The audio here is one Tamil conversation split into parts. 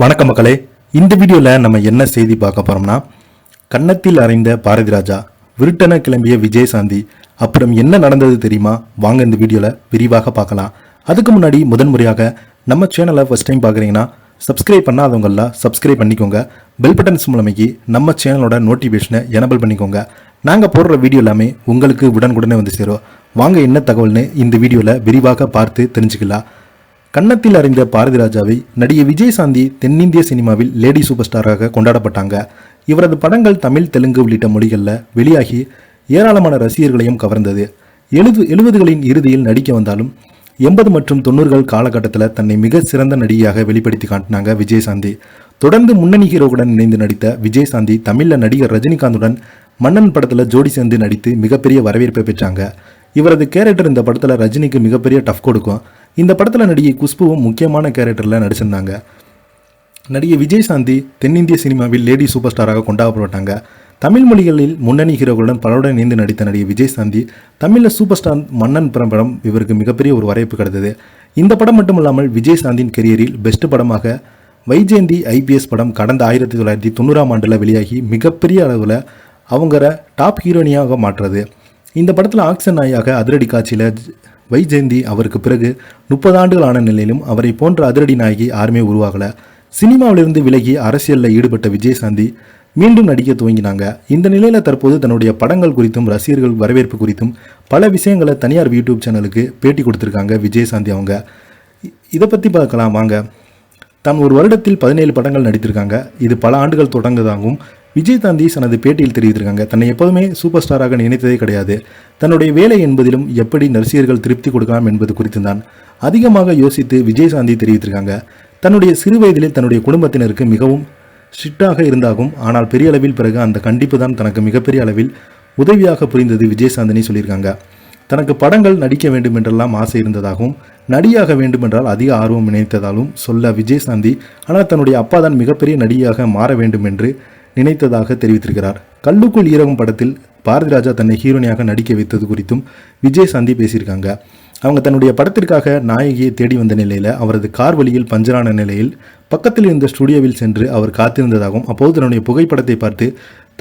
வணக்கம் மக்களே. இந்த வீடியோவில் நம்ம என்ன செய்தி பார்க்க போறோம்னா, கன்னத்தில் அறைந்த பாரதி ராஜா, விருட்டென கிளம்பிய விஜயசாந்தி, அப்புறம் என்ன நடந்தது தெரியுமா? வாங்க இந்த வீடியோவில் விரிவாக பார்க்கலாம். அதுக்கு முன்னாடி முதன்முறையாக நம்ம சேனலை ஃபர்ஸ்ட் டைம் பார்க்குறீங்கன்னா சப்ஸ்கிரைப் பண்ணாதவங்கள சப்ஸ்கிரைப் பண்ணிக்கோங்க. பெல் பட்டன்ஸ் மூலமாக்கி நம்ம சேனலோட நோட்டிஃபிகேஷனை எனபிள் பண்ணிக்கோங்க. நாங்கள் போடுற வீடியோ எல்லாமே உங்களுக்கு உடனுக்குடனே வந்து சேரும். வாங்க என்ன தகவல்னு இந்த வீடியோவில் விரிவாக பார்த்து தெரிஞ்சுக்கலாம். கன்னத்தில் அறிந்த பாரதி ராஜாவை நடிகை விஜயசாந்தி தென்னிந்திய சினிமாவில் லேடி சூப்பர் ஸ்டாராக கொண்டாடப்பட்டாங்க. இவரது படங்கள் தமிழ், தெலுங்கு உள்ளிட்ட மொழிகளில் வெளியாகி ஏராளமான ரசிகர்களையும் கவர்ந்தது. 70களின் இறுதியில் நடிக்க வந்தாலும் 80 மற்றும் 90கள் காலகட்டத்தில் தன்னை மிக சிறந்த நடிகையாக வெளிப்படுத்தி காட்டினாங்க விஜயசாந்தி. தொடர்ந்து முன்னணி ஹீரோவுடன் இணைந்து நடித்த விஜயசாந்தி தமிழில் நடிகர் ரஜினிகாந்துடன் மன்னன் படத்தில் ஜோடி சேர்ந்து நடித்து மிகப்பெரிய வரவேற்பை பெற்றாங்க. இவரது கேரக்டர் இந்த படத்தில் ரஜினிக்கு மிகப்பெரிய டஃப் கொடுக்கும். இந்த படத்தில் நடிகை குஷ்புவும் முக்கியமான கேரக்டரில் நடிச்சிருந்தாங்க. நடிகை விஜயசாந்தி தென்னிந்திய சினிமாவில் லேடி சூப்பர் ஸ்டாராக கொண்டாடப்பட்டாங்க. தமிழ் மொழிகளில் முன்னணி ஹீரோக்களுடன் பலருடன் இணைந்து நடித்த நடிகை விஜயசாந்தி தமிழில் சூப்பர் ஸ்டார் மன்னன் படம் இவருக்கு மிகப்பெரிய ஒரு வரவேற்பு கிடைத்தது. இந்த படம் மட்டுமல்லாமல் விஜயசாந்தின் கெரியரில் பெஸ்ட் படமாக வைஜெயந்தி IPS படம் கடந்த 1990ஆம் ஆண்டில் வெளியாகி மிகப்பெரிய அளவில் அவங்கள டாப் ஹீரோயினியாக மாற்றுறது. இந்த படத்தில் ஆக்ஷன் நாயாக அதிரடி காட்சியில் வைஜெயந்தி அவருக்கு பிறகு 30 ஆண்டுகள் ஆன நிலையிலும் அவரை போன்ற அதிரடி நாயகி யாருமே உருவாகலை. சினிமாவிலிருந்து விலகி அரசியலில் ஈடுபட்ட விஜயசாந்தி மீண்டும் நடிக்க துவங்கினாங்க. இந்த நிலையில் தற்போது தன்னுடைய படங்கள் குறித்தும் ரசிகர்கள் வரவேற்பு குறித்தும் பல விஷயங்களை தனியார் யூடியூப் சேனலுக்கு பேட்டி கொடுத்துருக்காங்க விஜயசாந்தி. அவங்க இதை பற்றி பார்க்கலாம் வாங்க. தான் ஒரு வருடத்தில் 17 படங்கள் நடித்திருக்காங்க. இது பல ஆண்டுகள் தொடங்குவதாகவும் விஜயசாந்தி தனது பேட்டியில் தெரிவித்திருக்காங்க. தன்னை எப்போதுமே சூப்பர் ஸ்டாராக நினைத்ததே கிடையாது. தன்னுடைய வேலை என்பதிலும் எப்படி ரசிகர்கள் திருப்தி கொடுக்கலாம் என்பது குறித்து தான் அதிகமாக யோசித்து விஜயசாந்தி தெரிவித்திருக்காங்க. தன்னுடைய சிறு வயதிலே தன்னுடைய குடும்பத்தினருக்கு மிகவும் ஸ்ட்ரிக்டாக இருந்தாகும். ஆனால் பெரிய அளவில் பிறகு அந்த கண்டிப்பு தான் தனக்கு மிகப்பெரிய அளவில் உதவியாக புரிந்தது விஜயசாந்தினி சொல்லியிருக்காங்க. தனக்கு படங்கள் நடிக்க வேண்டும் என்றெல்லாம் ஆசை இருந்ததாகவும் நடிகையாக வேண்டுமென்றால் அதிக ஆர்வம் நினைத்ததாலும் சொல்ல விஜயசாந்தி, ஆனால் தன்னுடைய அப்பா தான் மிகப்பெரிய நடிகையாக மாற வேண்டும் என்று நினைத்ததாக தெரிவித்திருக்கிறார். கல்லுக்குள் ஈரகம் படத்தில் பாரதி ராஜா தன்னை ஹீரோனியாக நடிக்க வைத்தது குறித்தும் விஜயசாந்தி பேசியிருக்காங்க. அவங்க தன்னுடைய படத்திற்காக நாயகியை தேடி வந்த நிலையில் அவரது கார் வழியில் பஞ்சரான நிலையில் பக்கத்தில் இருந்த ஸ்டுடியோவில் சென்று அவர் காத்திருந்ததாகவும் அப்போது தன்னுடைய புகைப்படத்தை பார்த்து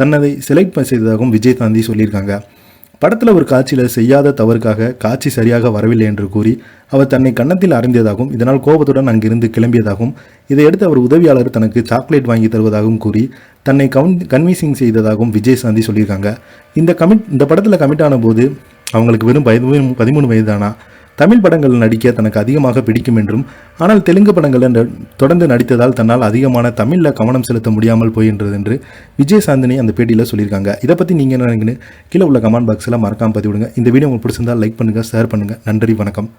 தன்னை செலக்ட் செய்ததாகவும் விஜயசாந்தி சொல்லியிருக்காங்க. படத்தில் ஒரு காட்சியில் செய்யாத தவறுக்காக காட்சி சரியாக வரவில்லை என்று கூறி அவர் தன்னை கன்னத்தில் அறைந்ததாகவும் இதனால் கோபத்துடன் அங்கிருந்து கிளம்பியதாகவும் இதையடுத்து அவர் உதவியாளர் தனக்கு சாக்லேட் வாங்கி தருவதாகவும் கூறி தன்னை கன்வின்சிங் செய்ததாகவும் விஜயசாந்தி சொல்லியிருக்காங்க. இந்த படத்தில் கமிட் ஆன போது அவங்களுக்கு வெறும் 13 வயது தானா. தமிழ் படங்கள் நடிக்க தனக்கு அதிகமாக பிடிக்கும் என்றும் ஆனால் தெலுங்கு படங்களில் தொடர்ந்து நடித்ததால் தன்னால் அதிகமான தமிழில் கவனம் செலுத்த முடியாமல் போகின்றது என்று விஜயசாந்தினி அந்த பேட்டியில் சொல்லியிருக்காங்க. இதை பற்றி நீங்கள் என்ன நினைக்கிறீங்க? கீழே உள்ள கமெண்ட் பாக்ஸில் மறக்காமல் பதிவிடுங்க. இந்த வீடியோ உங்களுக்கு பிடிச்சிருந்தால் லைக் பண்ணுங்கள், ஷேர் பண்ணுங்கள். நன்றி, வணக்கம்.